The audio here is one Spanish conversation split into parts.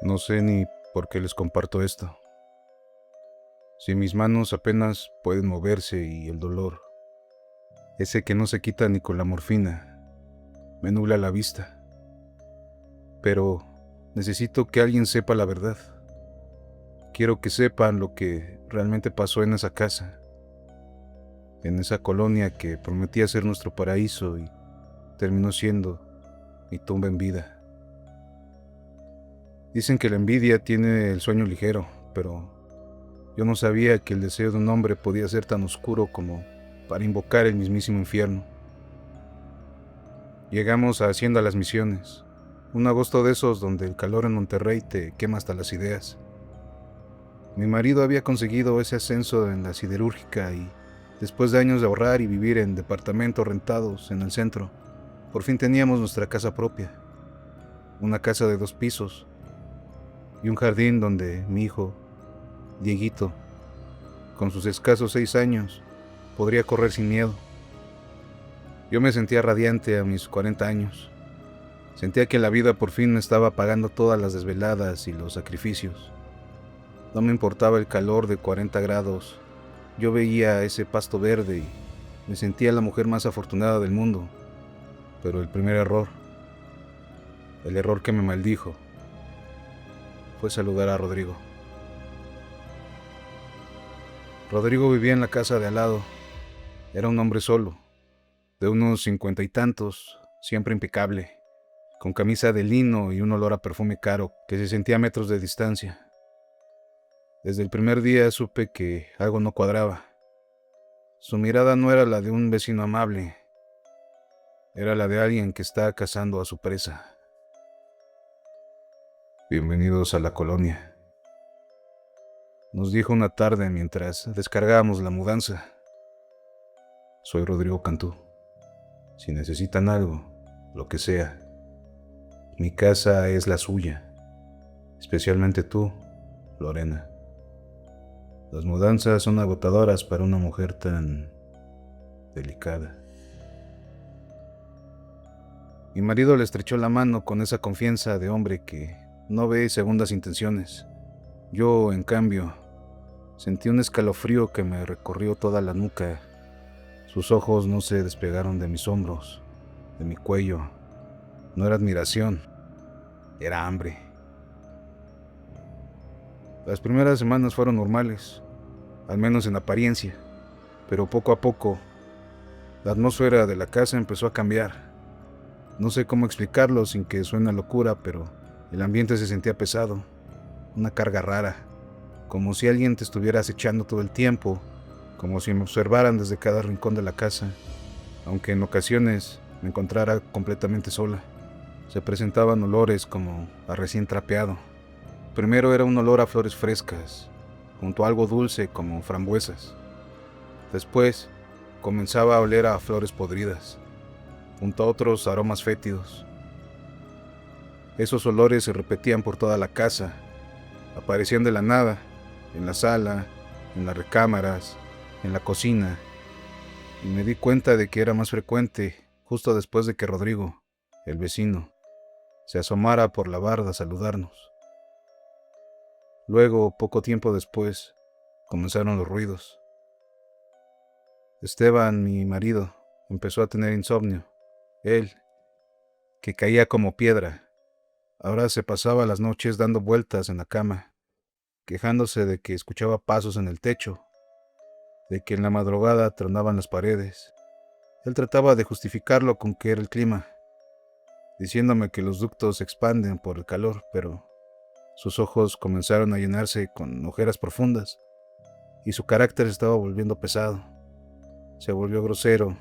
No sé ni por qué les comparto esto. Si mis manos apenas pueden moverse y el dolor, ese que no se quita ni con la morfina, me nubla la vista. Pero necesito que alguien sepa la verdad. Quiero que sepan lo que realmente pasó en esa casa, en esa colonia que prometía ser nuestro paraíso y terminó siendo mi tumba en vida. Dicen que la envidia tiene el sueño ligero, pero yo no sabía que el deseo de un hombre podía ser tan oscuro como para invocar el mismísimo infierno. Llegamos a Hacienda Las Misiones, un agosto de esos donde el calor en Monterrey te quema hasta las ideas. Mi marido había conseguido ese ascenso en la siderúrgica y, después de años de ahorrar y vivir en departamentos rentados en el centro, por fin teníamos nuestra casa propia. Una casa de 2 pisos y un jardín donde mi hijo, Dieguito, con sus escasos 6 años, podría correr sin miedo. Yo me sentía radiante a mis 40 años. Sentía que la vida por fin me estaba pagando todas las desveladas y los sacrificios. No me importaba el calor de 40 grados. Yo veía ese pasto verde y me sentía la mujer más afortunada del mundo. Pero el primer error, el error que me maldijo, fue saludar a Rodrigo. Rodrigo vivía en la casa de al lado. Era un hombre solo, de unos 50 y tantos, siempre impecable, con camisa de lino y un olor a perfume caro que se sentía a metros de distancia. Desde el primer día supe que algo no cuadraba. Su mirada no era la de un vecino amable, era la de alguien que está cazando a su presa. Bienvenidos a la colonia, nos dijo una tarde mientras descargábamos la mudanza. Soy Rodrigo Cantú. Si necesitan algo, lo que sea, mi casa es la suya, especialmente tú, Lorena. Las mudanzas son agotadoras para una mujer tan delicada. Mi marido le estrechó la mano con esa confianza de hombre que no ve segundas intenciones. Yo, en cambio, sentí un escalofrío que me recorrió toda la nuca. Sus ojos no se despegaron de mis hombros, de mi cuello. No era admiración, era hambre. Las primeras semanas fueron normales, al menos en apariencia, pero poco a poco, la atmósfera de la casa empezó a cambiar. No sé cómo explicarlo sin que suene a locura, pero el ambiente se sentía pesado, una carga rara, como si alguien te estuviera acechando todo el tiempo, como si me observaran desde cada rincón de la casa, aunque en ocasiones me encontrara completamente sola. Se presentaban olores como a recién trapeado. Primero era un olor a flores frescas, junto a algo dulce como frambuesas. Después comenzaba a oler a flores podridas, junto a otros aromas fétidos. Esos olores se repetían por toda la casa, aparecían de la nada, en la sala, en las recámaras, en la cocina, y me di cuenta de que era más frecuente justo después de que Rodrigo, el vecino, se asomara por la barda a saludarnos. Luego, poco tiempo después, comenzaron los ruidos. Esteban, mi marido, empezó a tener insomnio. Él, que caía como piedra, ahora se pasaba las noches dando vueltas en la cama, quejándose de que escuchaba pasos en el techo, de que en la madrugada tronaban las paredes. Él trataba de justificarlo con que era el clima, diciéndome que los ductos se expanden por el calor, pero sus ojos comenzaron a llenarse con ojeras profundas y su carácter se estaba volviendo pesado. Se volvió grosero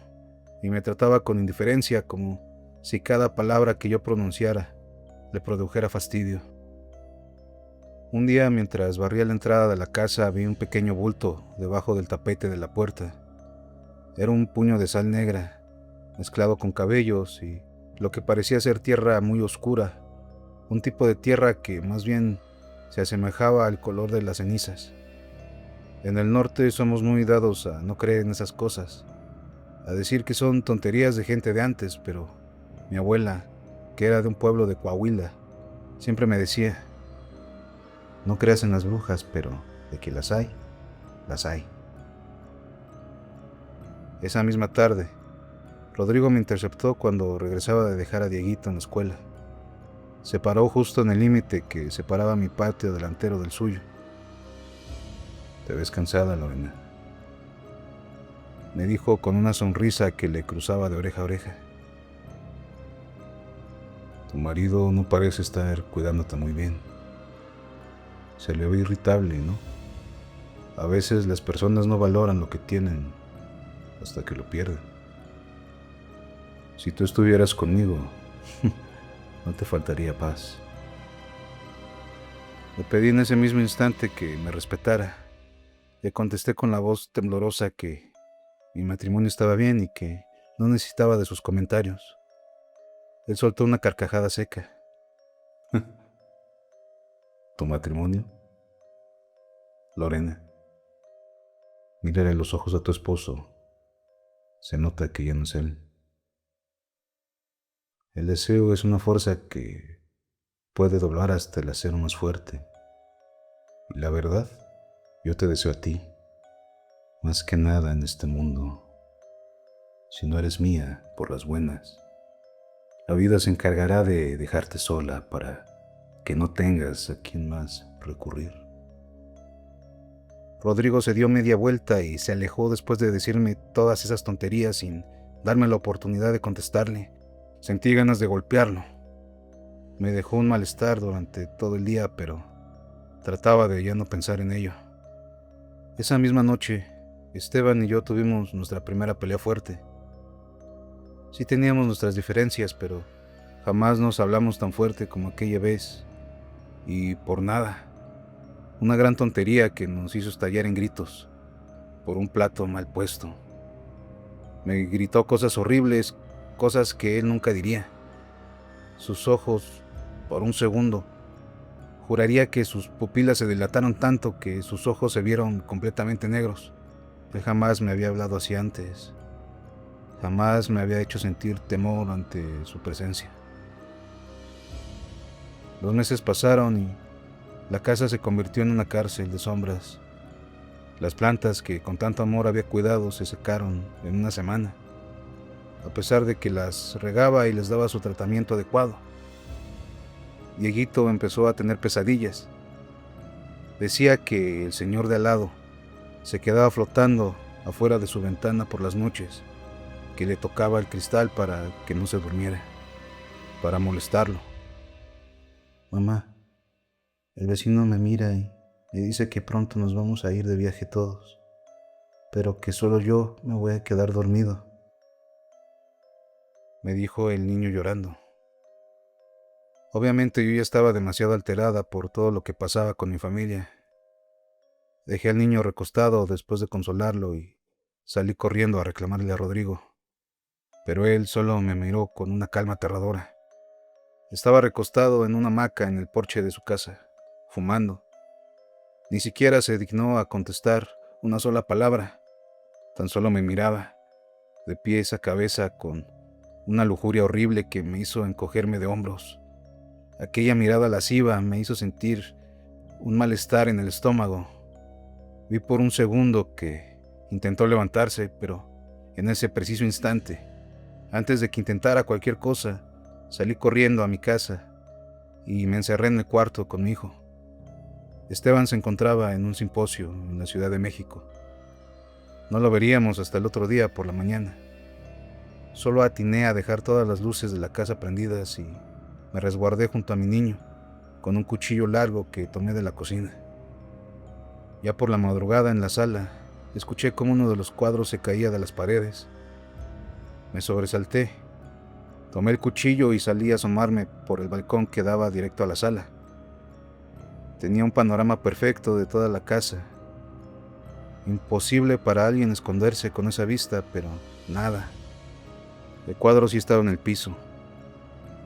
y me trataba con indiferencia, como si cada palabra que yo pronunciara le produjera fastidio. Un día, mientras barría la entrada de la casa, vi un pequeño bulto debajo del tapete de la puerta. Era un puño de sal negra, mezclado con cabellos y lo que parecía ser tierra muy oscura, un tipo de tierra que más bien se asemejaba al color de las cenizas. En el norte somos muy dados a no creer en esas cosas, a decir que son tonterías de gente de antes, pero mi abuela, que era de un pueblo de Coahuila, siempre me decía, No creas en las brujas, pero de que las hay, las hay. Esa misma tarde, Rodrigo me interceptó cuando regresaba de dejar a Dieguito en la escuela. Se paró justo en el límite que separaba mi patio delantero del suyo. «Te ves cansada, Lorena», me dijo con una sonrisa que le cruzaba de oreja a oreja. «Tu marido no parece estar cuidándote muy bien. Se le ve irritable, ¿no? A veces las personas no valoran lo que tienen hasta que lo pierden. Si tú estuvieras conmigo, no te faltaría paz». Le pedí en ese mismo instante que me respetara. Le contesté con la voz temblorosa que mi matrimonio estaba bien y que no necesitaba de sus comentarios. Él soltó una carcajada seca. «¿Tu matrimonio? Lorena, mírale los ojos a tu esposo. Se nota que ya no es él. El deseo es una fuerza que puede doblar hasta el acero más fuerte. Y la verdad, yo te deseo a ti, más que nada en este mundo. Si no eres mía, por las buenas, la vida se encargará de dejarte sola para que no tengas a quien más recurrir». Rodrigo se dio media vuelta y se alejó después de decirme todas esas tonterías sin darme la oportunidad de contestarle. Sentí ganas de golpearlo. Me dejó un malestar durante todo el día, pero trataba de ya no pensar en ello. Esa misma noche, Esteban y yo tuvimos nuestra primera pelea fuerte. Sí teníamos nuestras diferencias, pero jamás nos hablamos tan fuerte como aquella vez. Y por nada. Una gran tontería que nos hizo estallar en gritos por un plato mal puesto. Me gritó cosas horribles, cosas que él nunca diría. Sus ojos, por un segundo, juraría que sus pupilas se dilataron tanto que sus ojos se vieron completamente negros. Él jamás me había hablado así antes. Jamás me había hecho sentir temor ante su presencia. Los meses pasaron y la casa se convirtió en una cárcel de sombras. Las plantas que con tanto amor había cuidado se secaron en una semana, a pesar de que las regaba y les daba su tratamiento adecuado. Dieguito empezó a tener pesadillas. Decía que el señor de al lado se quedaba flotando afuera de su ventana por las noches, que le tocaba el cristal para que no se durmiera, para molestarlo. «Mamá, el vecino me mira y me dice que pronto nos vamos a ir de viaje todos, pero que solo yo me voy a quedar dormido», me dijo el niño llorando. Obviamente yo ya estaba demasiado alterada por todo lo que pasaba con mi familia. Dejé al niño recostado después de consolarlo y salí corriendo a reclamarle a Rodrigo, pero él solo me miró con una calma aterradora. Estaba recostado en una hamaca en el porche de su casa, fumando. Ni siquiera se dignó a contestar una sola palabra, tan solo me miraba, de pies a cabeza, con una lujuria horrible que me hizo encogerme de hombros. Aquella mirada lasciva me hizo sentir un malestar en el estómago. Vi por un segundo que intentó levantarse, pero en ese preciso instante, antes de que intentara cualquier cosa, salí corriendo a mi casa y me encerré en el cuarto con mi hijo. Esteban se encontraba en un simposio en la Ciudad de México. No lo veríamos hasta el otro día por la mañana. Solo atiné a dejar todas las luces de la casa prendidas y me resguardé junto a mi niño con un cuchillo largo que tomé de la cocina. Ya por la madrugada en la sala, escuché cómo uno de los cuadros se caía de las paredes. Me sobresalté. Tomé el cuchillo y salí a asomarme por el balcón que daba directo a la sala. Tenía un panorama perfecto de toda la casa. Imposible para alguien esconderse con esa vista, pero nada. El cuadro sí estaba en el piso,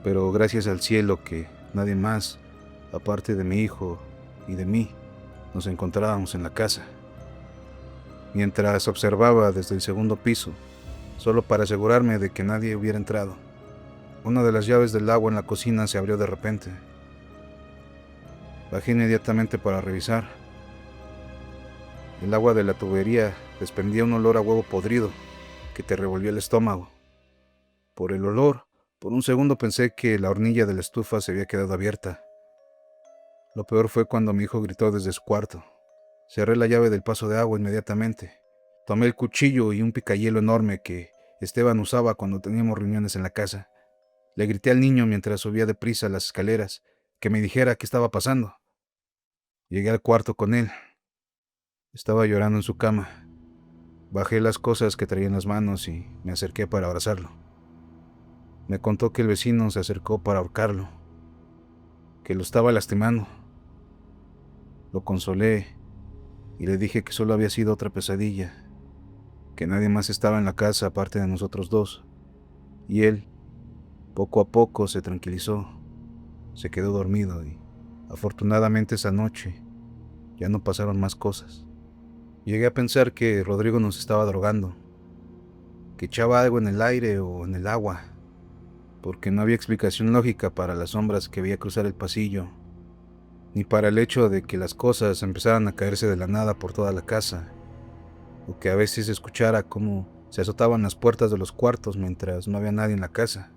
pero gracias al cielo que nadie más, aparte de mi hijo y de mí, nos encontrábamos en la casa. Mientras observaba desde el segundo piso, solo para asegurarme de que nadie hubiera entrado, una de las llaves del agua en la cocina se abrió de repente. Bajé inmediatamente para revisar. El agua de la tubería desprendía un olor a huevo podrido que te revolvió el estómago. Por el olor, por un segundo pensé que la hornilla de la estufa se había quedado abierta. Lo peor fue cuando mi hijo gritó desde su cuarto. Cerré la llave del paso de agua inmediatamente. Tomé el cuchillo y un picayelo enorme que Esteban usaba cuando teníamos reuniones en la casa. Le grité al niño mientras subía deprisa las escaleras que me dijera qué estaba pasando. Llegué al cuarto con él. Estaba llorando en su cama. Bajé las cosas que traía en las manos y me acerqué para abrazarlo. Me contó que el vecino se acercó para ahorcarlo, que lo estaba lastimando. Lo consolé y le dije que solo había sido otra pesadilla, que nadie más estaba en la casa aparte de nosotros dos. Y él, poco a poco, se tranquilizó, se quedó dormido y, afortunadamente, esa noche ya no pasaron más cosas. Llegué a pensar que Rodrigo nos estaba drogando, que echaba algo en el aire o en el agua, porque no había explicación lógica para las sombras que veía cruzar el pasillo, ni para el hecho de que las cosas empezaran a caerse de la nada por toda la casa, o que a veces se escuchara cómo se azotaban las puertas de los cuartos mientras no había nadie en la casa.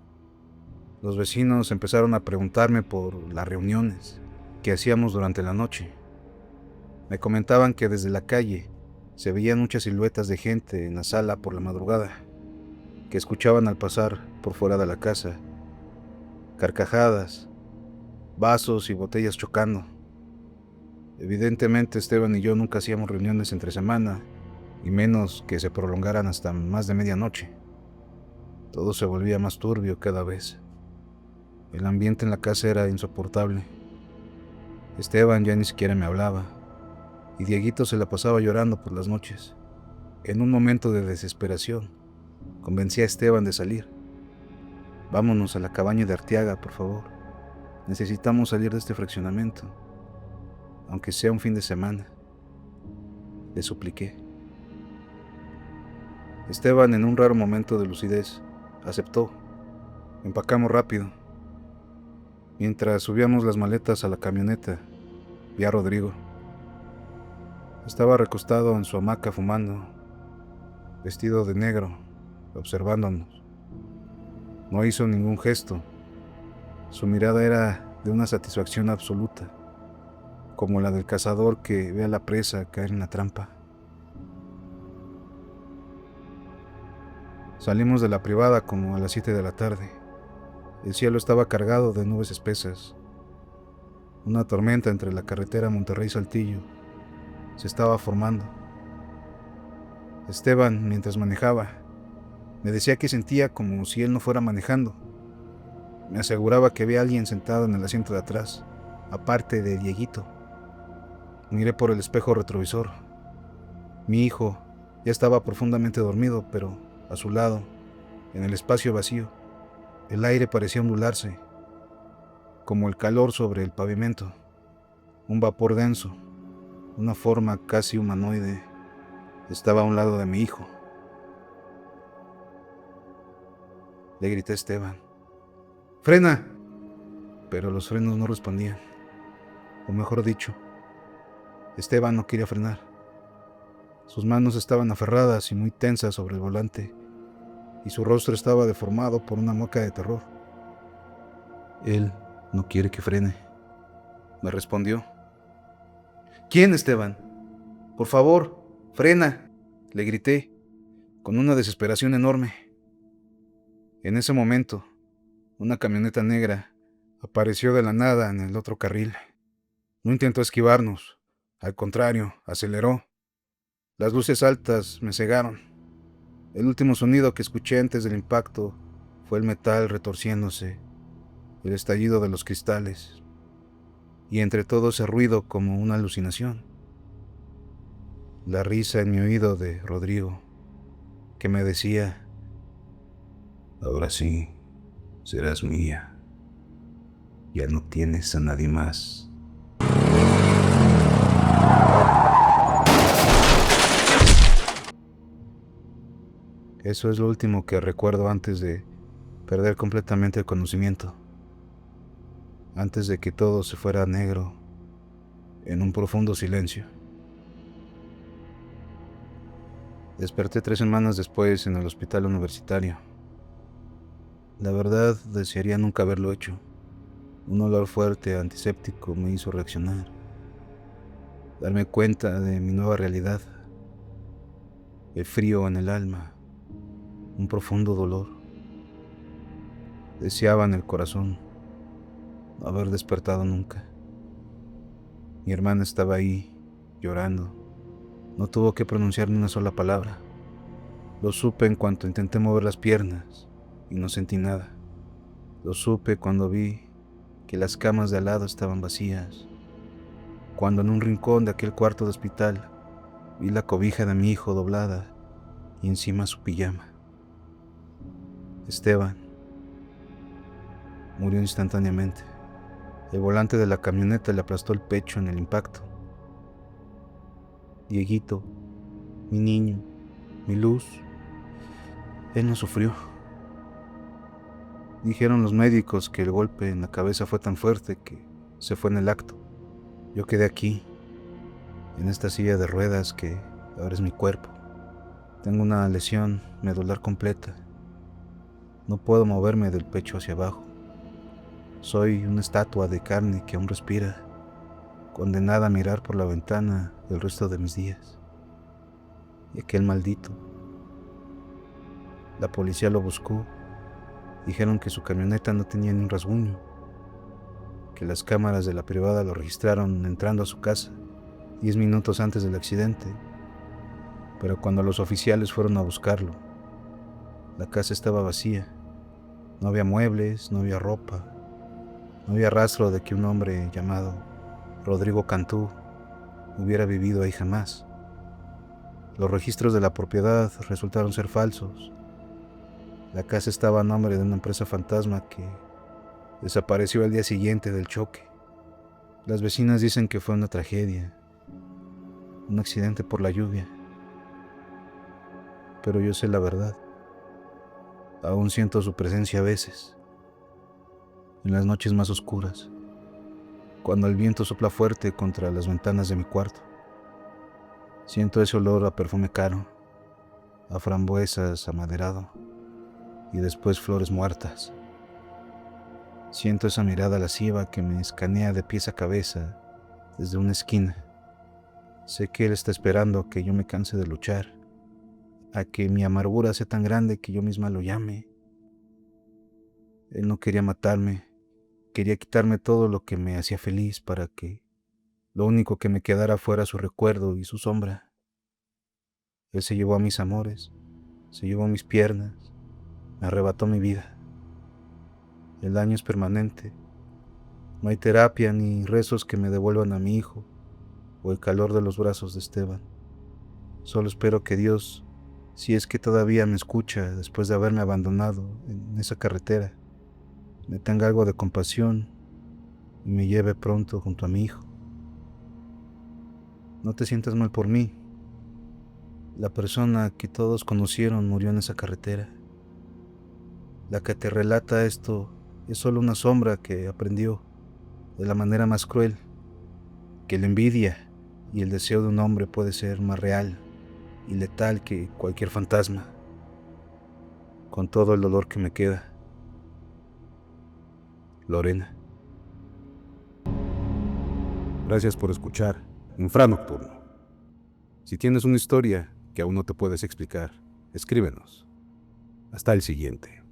Los vecinos empezaron a preguntarme por las reuniones que hacíamos durante la noche. Me comentaban que desde la calle se veían muchas siluetas de gente en la sala por la madrugada, que escuchaban al pasar por fuera de la casa carcajadas, vasos y botellas chocando. Evidentemente Esteban y yo nunca hacíamos reuniones entre semana, y menos que se prolongaran hasta más de medianoche. Todo se volvía más turbio cada vez. El ambiente en la casa era insoportable. Esteban ya ni siquiera me hablaba, y Dieguito se la pasaba llorando por las noches. En un momento de desesperación, convencí a Esteban de salir. Vámonos a la cabaña de Arteaga, por favor. Necesitamos salir de este fraccionamiento, aunque sea un fin de semana, le supliqué. Esteban, en un raro momento de lucidez, aceptó. Empacamos rápido. Mientras subíamos las maletas a la camioneta, vi a Rodrigo. Estaba recostado en su hamaca fumando, vestido de negro, observándonos. No hizo ningún gesto. Su mirada era de una satisfacción absoluta, como la del cazador que ve a la presa caer en la trampa. Salimos de la privada como a las 7 de la tarde. El cielo estaba cargado de nubes espesas. Una tormenta entre la carretera Monterrey-Saltillo se estaba formando. Esteban, mientras manejaba, me decía que sentía como si él no fuera manejando. Me aseguraba que había alguien sentado en el asiento de atrás, aparte de Dieguito. Miré por el espejo retrovisor. Mi hijo ya estaba profundamente dormido, pero a su lado, en el espacio vacío, el aire parecía ondularse, como el calor sobre el pavimento. Un vapor denso, una forma casi humanoide, estaba a un lado de mi hijo. Le grité a Esteban: ¡frena! Pero los frenos no respondían. O mejor dicho, Esteban no quería frenar. Sus manos estaban aferradas y muy tensas sobre el volante, y su rostro estaba deformado por una mueca de terror. Él no quiere que frene, me respondió. ¿Quién, Esteban? Por favor, frena, le grité, con una desesperación enorme. En ese momento, una camioneta negra apareció de la nada en el otro carril. No intentó esquivarnos, al contrario, aceleró. Las luces altas me cegaron. El último sonido que escuché antes del impacto fue el metal retorciéndose, el estallido de los cristales, y entre todo ese ruido, como una alucinación, la risa en mi oído de Rodrigo, que me decía: ahora sí, serás mía. Ya no tienes a nadie más. Eso es lo último que recuerdo antes de perder completamente el conocimiento, antes de que todo se fuera negro en un profundo silencio. Desperté 3 semanas después en el hospital universitario. La verdad, desearía nunca haberlo hecho. Un olor fuerte antiséptico me hizo reaccionar. Darme cuenta de mi nueva realidad. El frío en el alma. Un profundo dolor. Deseaba en el corazón no haber despertado nunca. Mi hermana estaba ahí, llorando. No tuvo que pronunciar ni una sola palabra. Lo supe en cuanto intenté mover las piernas y no sentí nada. Lo supe cuando vi que las camas de al lado estaban vacías. Cuando en un rincón de aquel cuarto de hospital vi la cobija de mi hijo doblada y encima su pijama. Esteban murió instantáneamente. El volante de la camioneta le aplastó el pecho en el impacto. Dieguito, mi niño, mi luz, él no sufrió. Dijeron los médicos que el golpe en la cabeza fue tan fuerte que se fue en el acto. Yo quedé aquí, en esta silla de ruedas que ahora es mi cuerpo. Tengo una lesión medular completa. No puedo moverme del pecho hacia abajo. Soy una estatua de carne que aún respira, condenada a mirar por la ventana el resto de mis días. Y aquel maldito. La policía lo buscó. Dijeron que su camioneta no tenía ni un rasguño, que las cámaras de la privada lo registraron entrando a su casa 10 minutos antes del accidente. Pero cuando los oficiales fueron a buscarlo, la casa estaba vacía. No había muebles, no había ropa, no había rastro de que un hombre llamado Rodrigo Cantú hubiera vivido ahí jamás. Los registros de la propiedad resultaron ser falsos. La casa estaba a nombre de una empresa fantasma que desapareció al día siguiente del choque. Las vecinas dicen que fue una tragedia, un accidente por la lluvia. Pero yo sé la verdad. Aún siento su presencia a veces, en las noches más oscuras, cuando el viento sopla fuerte contra las ventanas de mi cuarto. Siento ese olor a perfume caro, a frambuesas amaderado y después flores muertas. Siento esa mirada lasciva que me escanea de pies a cabeza desde una esquina. Sé que él está esperando a que yo me canse de luchar, a que mi amargura sea tan grande que yo misma lo llame. Él no quería matarme, quería quitarme todo lo que me hacía feliz para que lo único que me quedara fuera su recuerdo y su sombra. Él se llevó a mis amores, se llevó mis piernas, me arrebató mi vida. El daño es permanente. No hay terapia ni rezos que me devuelvan a mi hijo o el calor de los brazos de Esteban. Solo espero que Dios, si es que todavía me escucha después de haberme abandonado en esa carretera, me tenga algo de compasión y me lleve pronto junto a mi hijo. No te sientas mal por mí. La persona que todos conocieron murió en esa carretera. La que te relata esto es solo una sombra que aprendió de la manera más cruel que la envidia y el deseo de un hombre puede ser más real y letal que cualquier fantasma, con todo el dolor que me queda. Lorena. Gracias por escuchar Infranocturno. Si tienes una historia que aún no te puedes explicar, escríbenos. Hasta el siguiente.